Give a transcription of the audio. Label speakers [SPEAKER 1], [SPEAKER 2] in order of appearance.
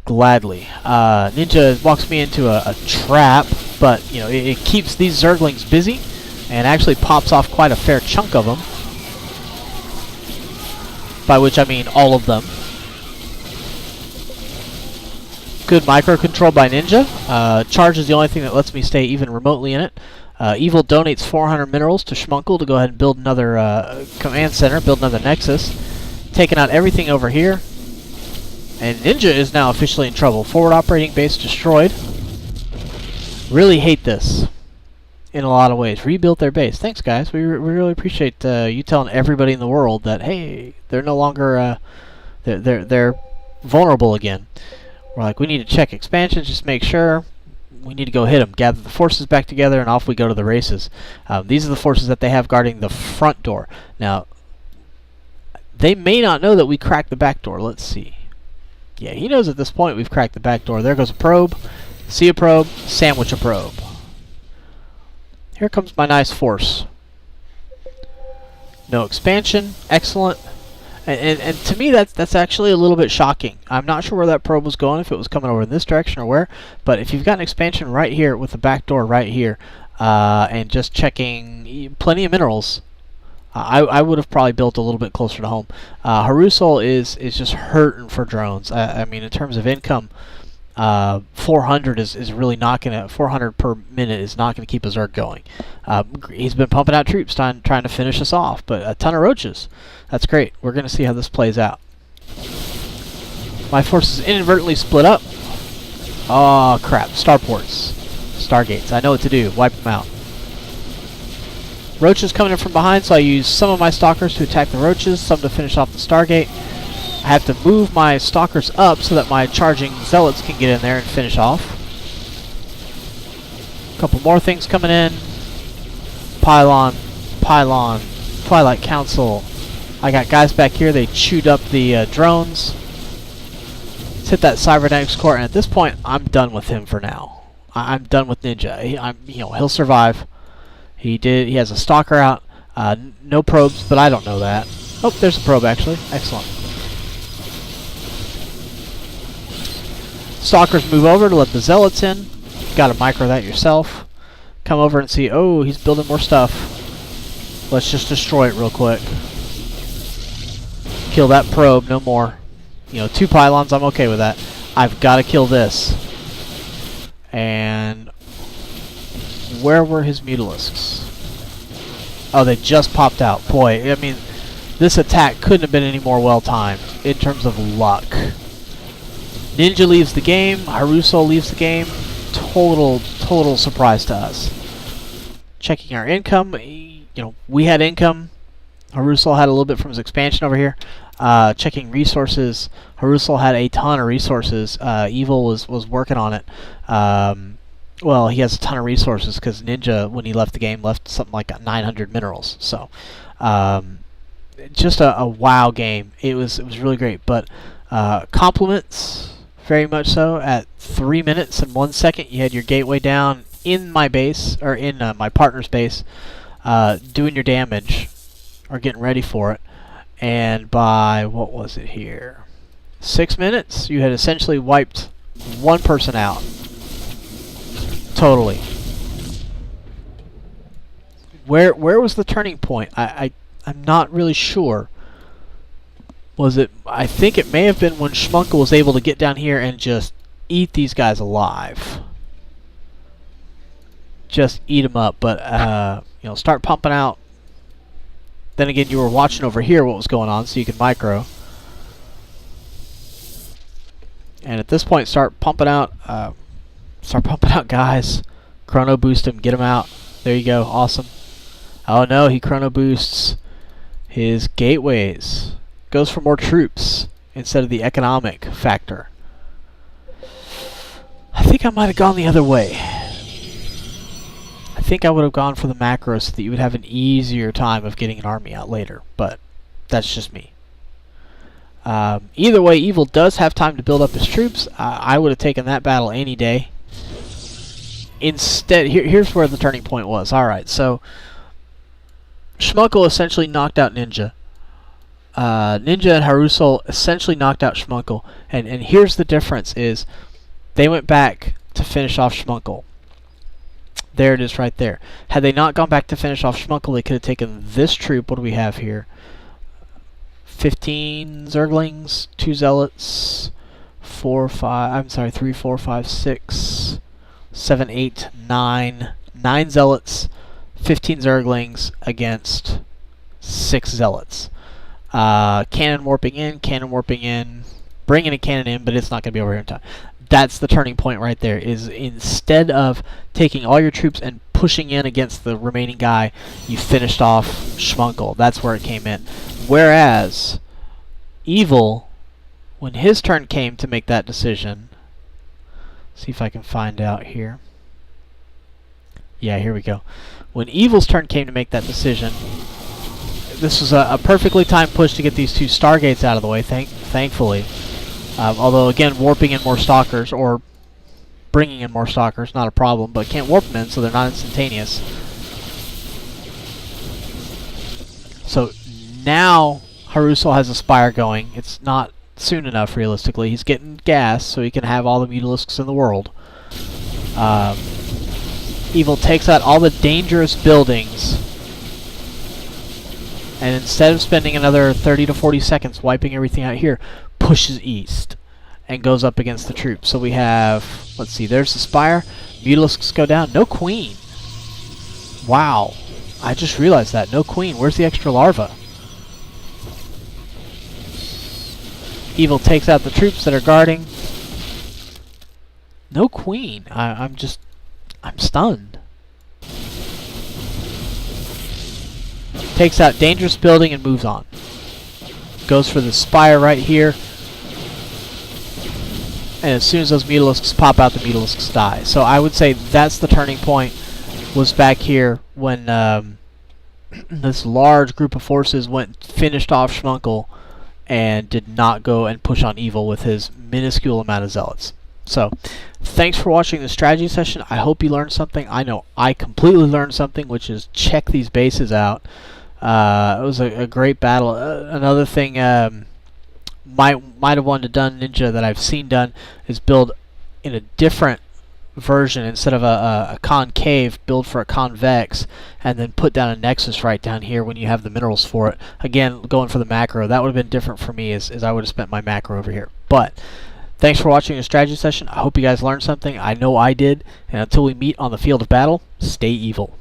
[SPEAKER 1] Gladly. Ninja walks me into a trap, but you know it keeps these Zerglings busy, and actually pops off quite a fair chunk of them. By which I mean all of them. Good microcontrol by Ninja. Charge is the only thing that lets me stay even remotely in it. Evil donates 400 minerals to Schmunkle to go ahead and build another command center, build another Nexus. Taking out everything over here. And Ninja is now officially in trouble. Forward operating base destroyed. Really hate this in a lot of ways. Rebuilt their base. Thanks, guys. We really appreciate you telling everybody in the world that, hey, they're no longer they're vulnerable again. We're like, we need to check expansions, just make sure. We need to go hit them. Gather the forces back together, and off we go to the races. These are the forces that they have guarding the front door. Now, they may not know that we cracked the back door. Let's see. Yeah, he knows at this point we've cracked the back door. There goes a probe. See a probe, sandwich a probe. Here comes my nice force. No expansion. Excellent. And to me, that's actually a little bit shocking. I'm not sure where that probe was going, if it was coming over in this direction or where. But if you've got an expansion right here with the back door right here, and just checking plenty of minerals, I would have probably built a little bit closer to home. Harusol is just hurting for drones. I mean, in terms of income, 400 is really not going to... 400 per minute is not going to keep a Zerg going. He's been pumping out troops, trying to finish us off, but a ton of roaches. That's great. We're going to see how this plays out. My forces inadvertently split up. Oh, crap. Starports. Stargates. I know what to do. Wipe them out. Roaches coming in from behind, so I use some of my stalkers to attack the roaches, some to finish off the Stargate. I have to move my stalkers up so that my charging zealots can get in there and finish off. A couple more things coming in. Pylon, Twilight Council. I got guys back here, they chewed up the drones. Let's hit that cybernetics core, and at this point, I'm done with him for now. I'm done with Ninja. He'll survive. He has a stalker out. No probes, but I don't know that. Oh, there's a probe actually. Excellent. Stalkers move over to let the zealots in. Gotta micro that yourself. Come over and see, oh, he's building more stuff. Let's just destroy it real quick. Kill that probe, no more. 2 pylons, I'm okay with that. I've got to kill this. And where were his mutalisks? Oh, they just popped out. Boy, I mean, this attack couldn't have been any more well-timed in terms of luck. Ninja leaves the game. Harusol leaves the game. Total surprise to us. Checking our income. We had income. Harusol had a little bit from his expansion over here. Checking resources. Harusol had a ton of resources. Evil was working on it. Well, he has a ton of resources because Ninja, when he left the game, left something like 900 minerals. So, just a wow game. It was really great. But compliments, very much so. At 3 minutes and 1 second, you had your gateway down in my base, or in my partner's base, doing your damage, or getting ready for it. And by, what was it here? 6 minutes, you had essentially wiped one person out. Totally. Where was the turning point? I'm not really sure. Was it... I think it may have been when Schmunkle was able to get down here and just eat these guys alive. Just eat them up. But, start pumping out. Then again, you were watching over here what was going on, so you can micro. And at this point, start pumping out guys. Chrono boost him, get him out. There you go, awesome. Oh no, he chrono boosts his gateways. Goes for more troops instead of the economic factor. I think I might have gone the other way. I think I would have gone for the macros so that you would have an easier time of getting an army out later, but that's just me. Either way, Evil does have time to build up his troops. I would have taken that battle any day. Instead, here's where the turning point was. Alright, so Schmunkle essentially knocked out Ninja. Ninja and Harusul essentially knocked out Schmunkel. And here's the difference is they went back to finish off Schmunkel. There it is right there. Had they not gone back to finish off Schmunkel, they could have taken this troop. What do we have here? 15 Zerglings, 2 Zealots, 3, 4, 5, 6, 7, 8, 9. 9 Zealots, 15 Zerglings against 6 Zealots. Cannon warping in, bringing a cannon in, but it's not going to be over here in time. That's the turning point right there, is instead of taking all your troops and pushing in against the remaining guy, you finished off Schmunkel. That's where it came in. Whereas Evil, when his turn came to make that decision, see if I can find out here. Yeah, here we go. When Evil's turn came to make that decision, this was a perfectly timed push to get these 2 Stargates out of the way, thankfully. Although, again, warping in more Stalkers, or bringing in more Stalkers, not a problem, but can't warp them in, so they're not instantaneous. So now Harusul has a Spire going. It's not soon enough, realistically. He's getting gas, so he can have all the Mutalisks in the world. Evil takes out all the dangerous buildings, and instead of spending another 30 to 40 seconds wiping everything out here, pushes east and goes up against the troops. So we have, let's see, there's the Spire. Mutalisks go down. No Queen. Wow. I just realized that. No Queen. Where's the extra larva? Evil takes out the troops that are guarding. No Queen. I'm stunned. Takes out dangerous building and moves on. Goes for the Spire right here. And as soon as those Mutalisks pop out, the Mutalisks die. So I would say that's the turning point, was back here when this large group of forces finished off Schmunkel and did not go and push on Evil with his minuscule amount of Zealots. So, thanks for watching the strategy session. I hope you learned something. I know I completely learned something, which is check these bases out. It was a great battle. Another thing might have wanted to done Ninja that I've seen done is build in a different version. Instead of a concave, build for a convex, and then put down a nexus right down here when you have the minerals for it. Again, going for the macro. That would have been different for me, as I would have spent my macro over here. But thanks for watching the strategy session. I hope you guys learned something. I know I did. And until we meet on the field of battle, stay evil.